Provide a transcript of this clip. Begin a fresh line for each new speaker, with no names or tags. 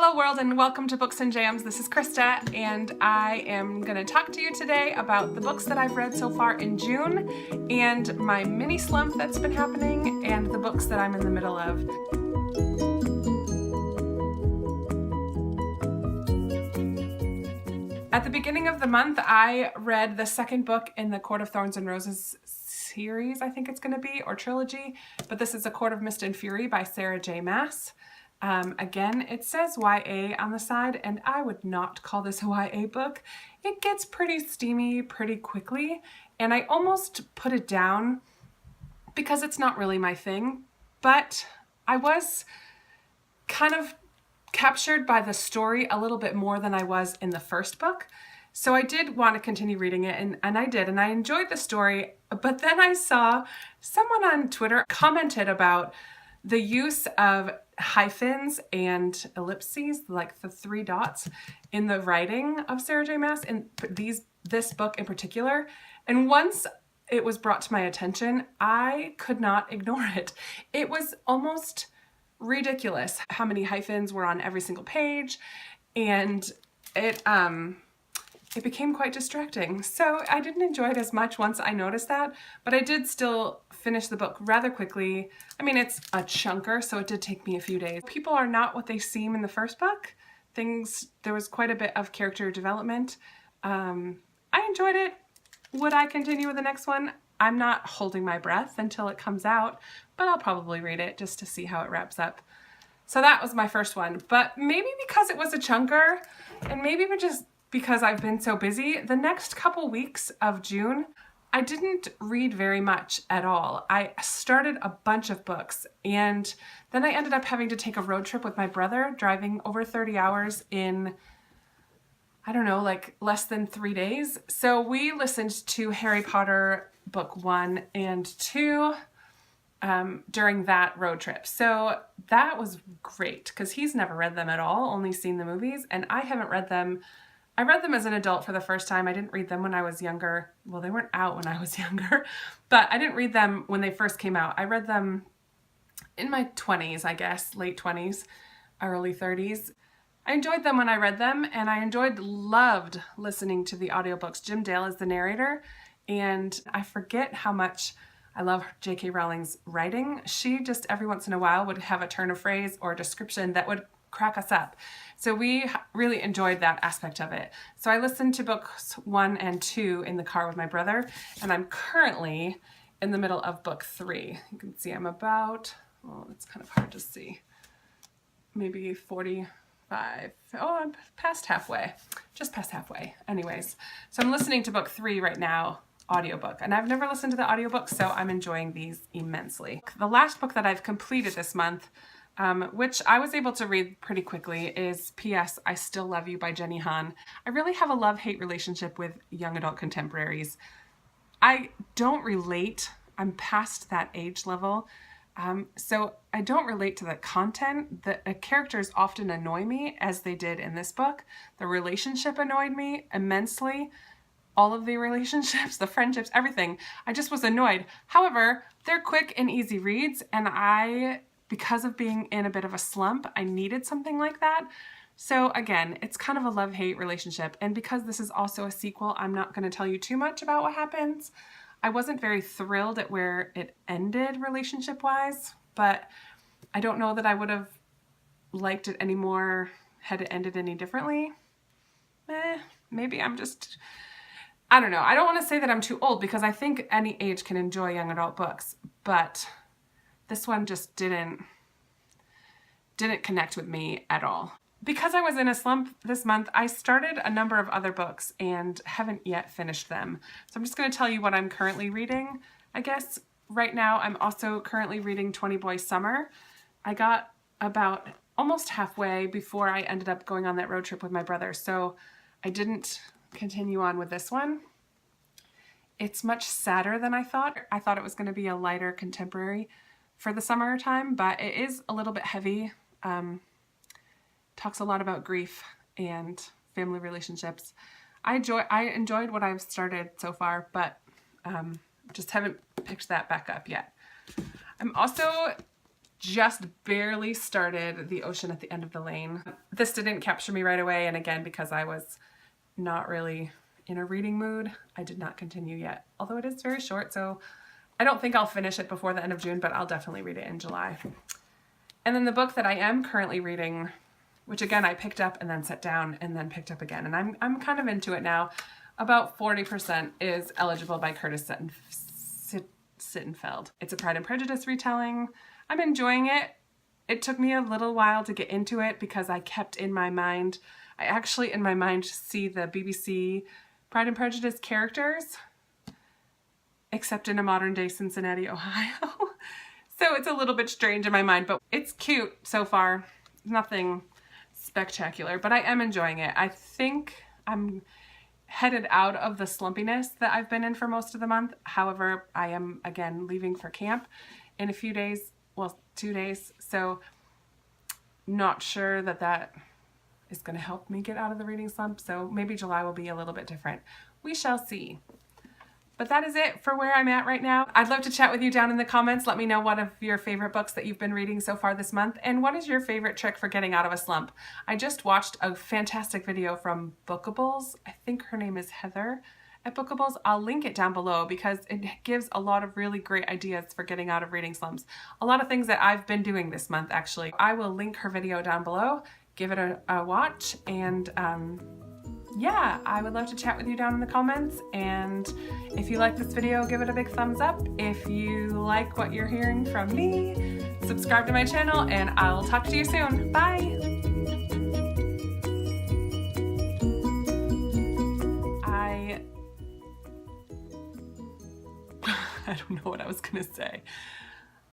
Hello world and welcome to Books and Jams. This is Krista and I am going to talk to you today about the books that I've read so far in June and my mini slump that's been happening and the books that I'm in the middle of. At the beginning of the month, I read the second book in the Court of Thorns and Roses series, I think it's going to be, or trilogy, but this is A Court of Mist and Fury by Sarah J. Maas. Again, it says YA on the side, and I would not call this a YA book. It gets pretty steamy pretty quickly, and I almost put it down because it's not really my thing, but I was kind of captured by the story a little bit more than I was in the first book. So I did want to continue reading it, and I did, and I enjoyed the story, but then I saw someone on Twitter commented about the use of hyphens and ellipses, like the 3 dots, in the writing of Sarah J. Maas, in this book in particular. And once it was brought to my attention, I could not ignore it. It was almost ridiculous how many hyphens were on every single page, and it became quite distracting. So I didn't enjoy it as much once I noticed that, but I did still finish the book rather quickly. I mean, it's a chunker, so it did take me a few days. People are not what they seem in the first book. There was quite a bit of character development. I enjoyed it. Would I continue with the next one? I'm not holding my breath until it comes out, but I'll probably read it just to see how it wraps up. So that was my first one, but maybe because it was a chunker, and maybe just because I've been so busy, the next couple weeks of June, I didn't read very much at all. I started a bunch of books, and then I ended up having to take a road trip with my brother, driving over 30 hours in, I don't know, like less than 3 days. So we listened to Harry Potter book 1 and 2 during that road trip. So that was great because he's never read them at all, only seen the movies, and I haven't read them. I read them as an adult for the first time. I didn't read them when I was younger. Well, they weren't out when I was younger, but I didn't read them when they first came out. I read them in my 20s, I guess, late 20s, early 30s. I enjoyed them when I read them, and I loved listening to the audiobooks. Jim Dale is the narrator, and I forget how much I love J.K. Rowling's writing. She just every once in a while would have a turn of phrase or a description that would crack us up. So we really enjoyed that aspect of it. So I listened to books 1 and 2 in the car with my brother, and I'm currently in the middle of book 3. You can see I'm about, well, it's kind of hard to see, maybe 45. Oh, I'm past halfway, just past halfway. Anyways, so I'm listening to book 3 right now, audiobook, and I've never listened to the audiobook, so I'm enjoying these immensely. The last book that I've completed this month, which I was able to read pretty quickly, is P.S. I Still Love You by Jenny Han. I really have a love-hate relationship with young adult contemporaries. I don't relate. I'm past that age level. So I don't relate to the content. The characters often annoy me, as they did in this book. The relationship annoyed me immensely. All of the relationships, the friendships, everything. I just was annoyed. However, they're quick and easy reads, and because of being in a bit of a slump, I needed something like that. So again, it's kind of a love-hate relationship. And because this is also a sequel, I'm not going to tell you too much about what happens. I wasn't very thrilled at where it ended relationship-wise, but I don't know that I would have liked it any more had it ended any differently. Maybe I'm just, I don't know. I don't want to say that I'm too old because I think any age can enjoy young adult books, but this one just didn't connect with me at all. Because I was in a slump this month, I started a number of other books and haven't yet finished them. So I'm just going to tell you what I'm currently reading. I guess right now I'm also currently reading 20 Boy Summer. I got about almost halfway before I ended up going on that road trip with my brother, so I didn't continue on with this one. It's much sadder than I thought. I thought it was going to be a lighter contemporary for the summertime, but it is a little bit heavy. Talks a lot about grief and family relationships. I enjoyed what I've started so far, but just haven't picked that back up yet. I'm also just barely started The Ocean at the End of the Lane. This didn't capture me right away, and again, because I was not really in a reading mood, I did not continue yet. Although it is very short, so I don't think I'll finish it before the end of June, but I'll definitely read it in July. And then the book that I am currently reading, which again I picked up and then set down and then picked up again, and I'm kind of into it now. About 40% is Eligible by Curtis Sittenfeld. It's a Pride and Prejudice retelling. I'm enjoying it. It took me a little while to get into it because I kept in my mind, I actually in my mind see the BBC Pride and Prejudice characters, except in a modern day Cincinnati, Ohio. So it's a little bit strange in my mind, but it's cute so far. Nothing spectacular, but I am enjoying it. I think I'm headed out of the slumpiness that I've been in for most of the month. However, I am again leaving for camp in a few days, well, 2 days. So not sure that that is going to help me get out of the reading slump. So maybe July will be a little bit different. We shall see. But that is it for where I'm at right now. I'd love to chat with you down in the comments. Let me know what of your favorite books that you've been reading so far this month, and what is your favorite trick for getting out of a slump. I just watched a fantastic video from Bookables. I think her name is Heather at Bookables. I'll link it down below because it gives a lot of really great ideas for getting out of reading slumps. A lot of things that I've been doing this month, actually. I will link her video down below. Give it a watch, and yeah, I would love to chat with you down in the comments, and if you like this video, give it a big thumbs up. If you like what you're hearing from me, subscribe to my channel, and I'll talk to you soon. Bye! I don't know what I was gonna say.